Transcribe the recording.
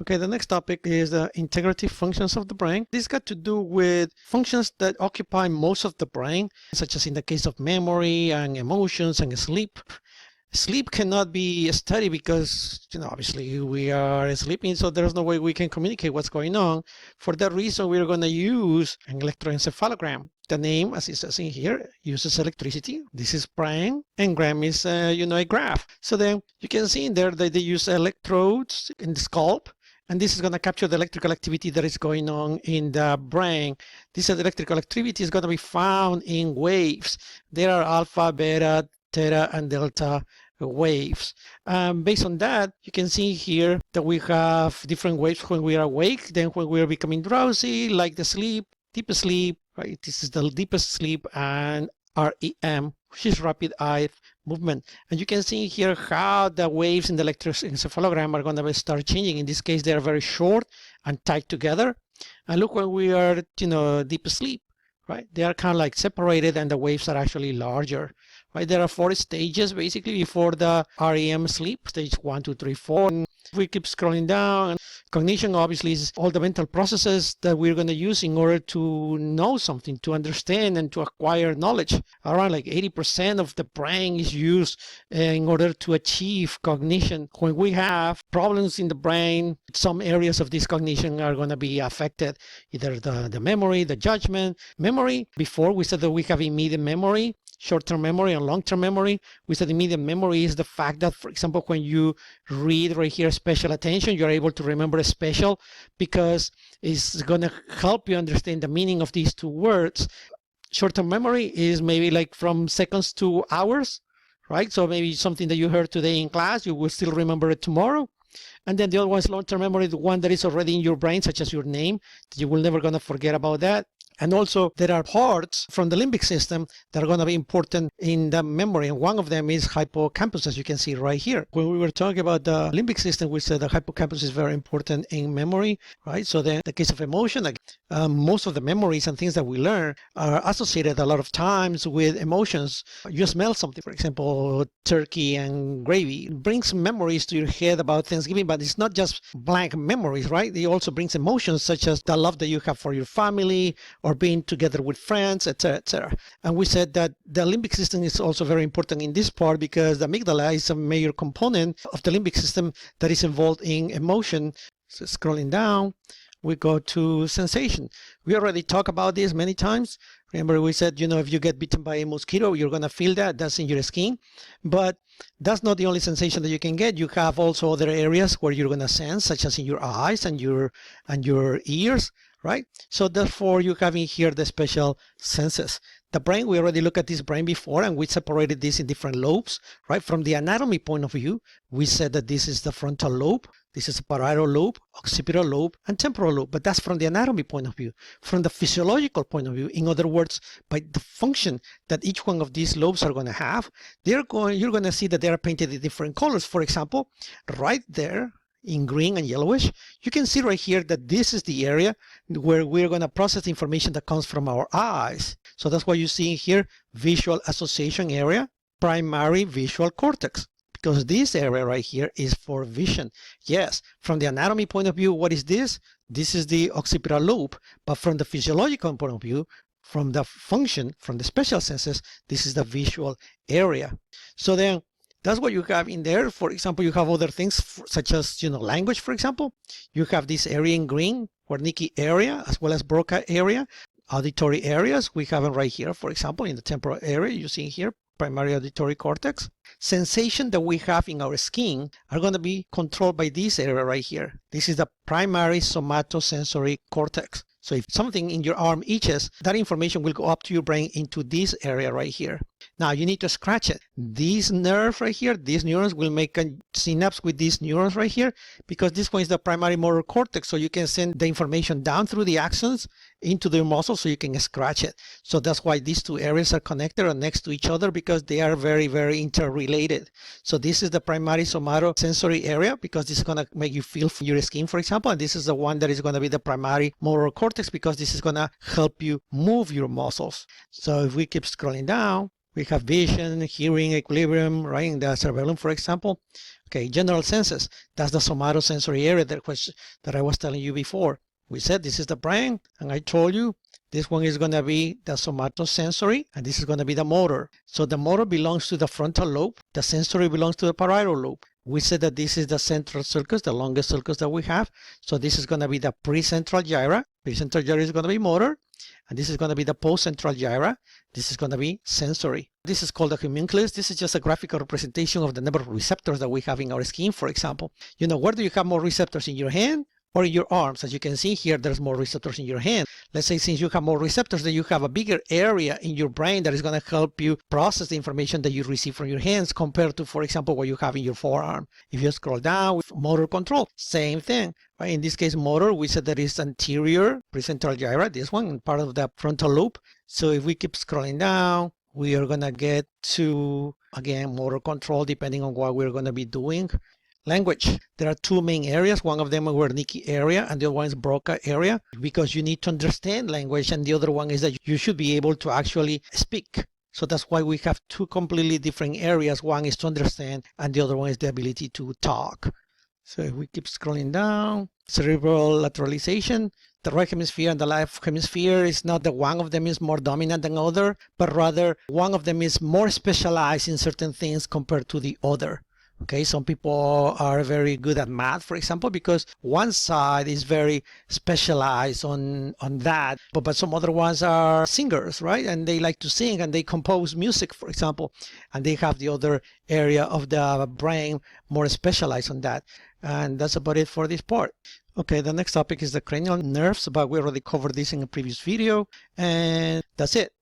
Okay, the next topic is the integrative functions of the brain. This got to do with functions that occupy most of the brain, such as in the case of memory and emotions and sleep. Sleep cannot be studied because, obviously we are sleeping, so there's no way we can communicate what's going on. For that reason, we're going to use an electroencephalogram. The name, as it says in here, uses electricity. This is brain, and gram is, a graph. So then you can see in there that they use electrodes in the scalp, and this is going to capture the electrical activity that is going on in the brain. This electrical activity is going to be found in waves. There are alpha, beta, theta, and delta waves. Based on that, you can see here that we have different waves when we are awake, then when we are becoming drowsy, like the sleep, deep sleep, right? This is the deepest sleep, and REM, which is rapid eye movement. And you can see here how the waves in the electroencephalogram are going to start changing. In this case, they are very short and tied together. And look, when we are, deep sleep, right? They are kind of like separated, and the waves are actually larger. Right, there are 4 stages basically before the REM sleep, stage 1, 2, 3, 4. And if we keep scrolling down, cognition obviously is all the mental processes that we're going to use in order to know something, to understand and to acquire knowledge. Around like 80% of the brain is used in order to achieve cognition. When we have problems in the brain, some areas of this cognition are going to be affected, either the memory, the judgment. Memory, before we said that we have immediate memory, short-term memory and long-term memory. We said immediate memory is the fact that, for example, when you read right here special attention, you're able to remember a special because it's going to help you understand the meaning of these 2 words. Short-term memory is maybe like from seconds to hours, right? So maybe something that you heard today in class, you will still remember it tomorrow. And then the other one is long-term memory, the one that is already in your brain, such as your name, that you will never going to forget about that. And also there are parts from the limbic system that are going to be important in the memory. And one of them is hippocampus, as you can see right here. When we were talking about the limbic system, we said the hippocampus is very important in memory, right? So then the case of emotion, most of the memories and things that we learn are associated a lot of times with emotions. You smell something, for example, turkey and gravy. It brings memories to your head about Thanksgiving, but it's not just blank memories, right? It also brings emotions such as the love that you have for your family, or being together with friends, etc., etc. And we said that the limbic system is also very important in this part because the amygdala is a major component of the limbic system that is involved in emotion. So scrolling down, we go to sensation. We already talked about this many times. Remember we said, if you get bitten by a mosquito, you're going to feel that. That's in your skin. But that's not the only sensation that you can get. You have also other areas where you're going to sense, such as in your eyes and your ears. Right? So therefore you have in here the special senses. The brain, we already looked at this brain before, and we separated this in different lobes, right? From the anatomy point of view, we said that this is the frontal lobe, this is the parietal lobe, occipital lobe, and temporal lobe, but that's from the anatomy point of view. From the physiological point of view, in other words, by the function that each one of these lobes are going to have, you're going to see that they are painted in different colors. For example, right there, in green and yellowish, you can see right here that this is the area where we're going to process information that comes from our eyes. So that's why you see here visual association area, primary visual cortex, because this area right here is for vision. Yes, from the anatomy point of view, what is this? This is the occipital lobe, but from the physiological point of view, from the function, from the special senses, this is the visual area. So then that's what you have in there. For example, you have other things such as, language, for example. You have this area in green, Wernicke area, as well as Broca area. Auditory areas, we have them right here, for example, in the temporal area, you see here, primary auditory cortex. Sensation that we have in our skin are going to be controlled by this area right here. This is the primary somatosensory cortex. So if something in your arm itches, that information will go up to your brain into this area right here. Now you need to scratch it. These nerves right here, these neurons will make a synapse with these neurons right here, because this one is the primary motor cortex. So you can send the information down through the axons into the muscle so you can scratch it. So that's why these 2 areas are connected or next to each other, because they are very, very interrelated. So this is the primary somatosensory area, because this is going to make you feel your skin, for example. And this is the one that is going to be the primary motor cortex, because this is going to help you move your muscles. So if we keep scrolling down, We have vision, hearing, equilibrium, right? In the cerebellum, for example. Okay, general senses. That's the somatosensory area that I was telling you before. We said this is the brain, and I told you this one is going to be the somatosensory, and this is going to be the motor. So the motor belongs to the frontal lobe. The sensory belongs to the parietal lobe. We said that this is the central sulcus, the longest sulcus that we have. So this is going to be the precentral gyra. Precentral gyra is going to be motor. And this is going to be the postcentral gyra. This is going to be sensory. This is called the homunculus. This is just a graphical representation of the number of receptors that we have in our skin, for example. You know, where do you have more receptors, in your hand or in your arms? As you can see here, there's more receptors in your hand. Let's say since you have more receptors, then you have a bigger area in your brain that is going to help you process the information that you receive from your hands compared to, for example, what you have in your forearm. If you scroll down with motor control, same thing. Right? In this case, motor, we said that is anterior precentral gyra, this one, part of the frontal lobe. So if we keep scrolling down, we are going to get to, again, motor control, depending on what we're going to be doing. Language. There are two main areas. One of them is Wernicke area, and the other one is Broca area, because you need to understand language, and the other one is that you should be able to actually speak. So that's why we have two completely different areas. One is to understand, and the other one is the ability to talk. So if we keep scrolling down, cerebral lateralization, the right hemisphere and the left hemisphere is not that one of them is more dominant than the other, but rather one of them is more specialized in certain things compared to the other. Okay, some people are very good at math, for example, because one side is very specialized on that, but some other ones are singers, right? And they like to sing and they compose music, for example, and they have the other area of the brain more specialized on that. And that's about it for this part. Okay, the next topic is the cranial nerves, but we already covered this in a previous video, and that's it.